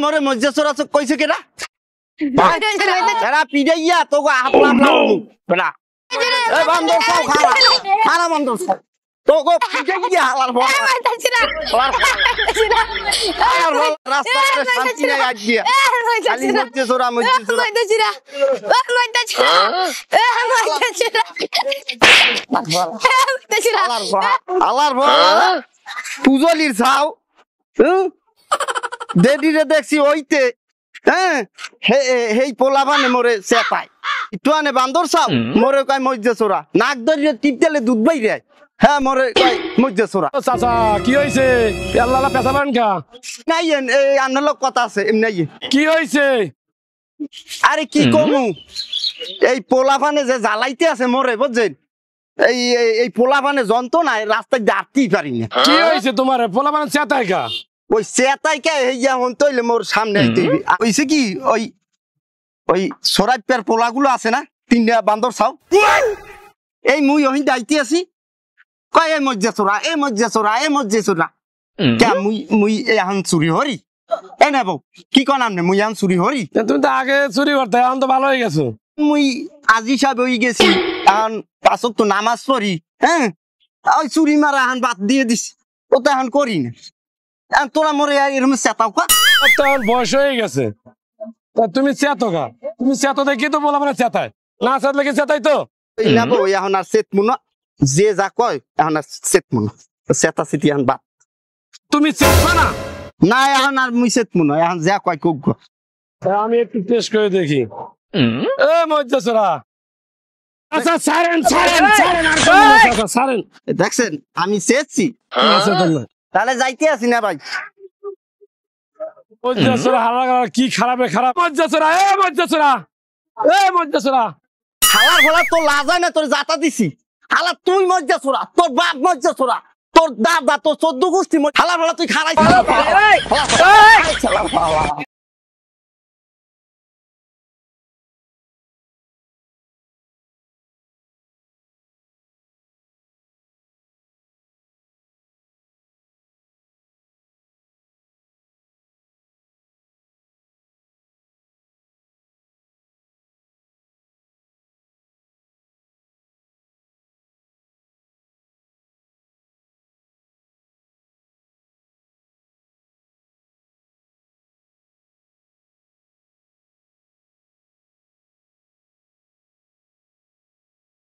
মরে মজ্জা চোরা কইছে কেডা এরা পিড়াইয়া তোকে আপলা আপলা বেটা এ বান্দর সব খারা খারা বান্দর সব তোকে পিড়াইয়া হালার বল রাস্তায় শান্তি নাই আজ দিয়া খালি মজ্জা চোরা আলার বল পুজলির ছাও দেদিরে দেখছি ওইতে হ্যাঁ হেই পোলাবানে মোরে চেপায় একটু আনে বান্দর চাও মোরে কয় মজ্জা চোরা নাক ধরিয়ে টিপতেলে দুধ বাইরে হ্যাঁ মোরে কয় মজ্জা চোরা চাচা কি হইছে আল্লাহ পেছাবেন কা নাই এই আন্নার লোক কথা আছে এমনি কি হইছে আরে কি কমু এই পোলাপানে যে জ্বালাইতে আছে মোরে বুঝছেন এই পোলাপানে যন্ত্রণায় রাস্তায় দাঁড়তেই পারি না কি হইছে তোমার পোলাপানে চেতায় কা ওই চেতাই কে হইয়া হন তইলে মোর সামনে আইতে হইছে কি ওই সরাইপের পোলাগুলো আছে না তিনটা বান্দর চাও এই মুই ওই দাইতে আছি কয় এই মজ্জা চোরা এই মজ্জা চোরা এই মজ্জা চোরা কে মুই এখন চুরি হরি এই না বউ কি কন আমনে মুই এখন চুরি হরি তুমি তো আগে চুরি করতে এখন তো ভালো হয়ে গেছো মুই আজি সাহেব হয়ে গেছি এখন পাঁচক তো নামাজ পড়ি হ্যাঁ ওই চুরি মারা এখন বাদ দিয়ে দিস ও তো এখন করি না তোরা মরে এরকম চেতাও কা তখন বয়স হয়ে গেছে তুমি চেতো কা তুমি চেতো দেখি তো বলা মানে চেতায় না চেতলে কি চেতাই তো এই না বউ এখন আর চেতমু না যে যা কয় এখন আর চেতমু না চেতা চেতি এখন বাদ তুমি চেতবা না না এখন আর মুই চেতমু না এখন যা কয় কোক আমি একটু টেস্ট করে দেখি এ মজ্জা চোরা আচ্ছা সারেন সারেন সারেন আর সারেন দেখছেন আমি চেতছি তাহলে যাইতে আছি না ভাই মজ্জা চোরা হারা কি খারাপে খারাপ মজ্জা চোরা এ মজ্জা চোরা এ মজ্জা চোরা হালার ভোলা তোর লাজায় না তোর জাতা দিছি হালা তুই মজ্জা চোরা তোর বাপ মজ্জা চোরা তোর দাদা তোর 14 গোষ্ঠী হালার ভোলা তুই খারাই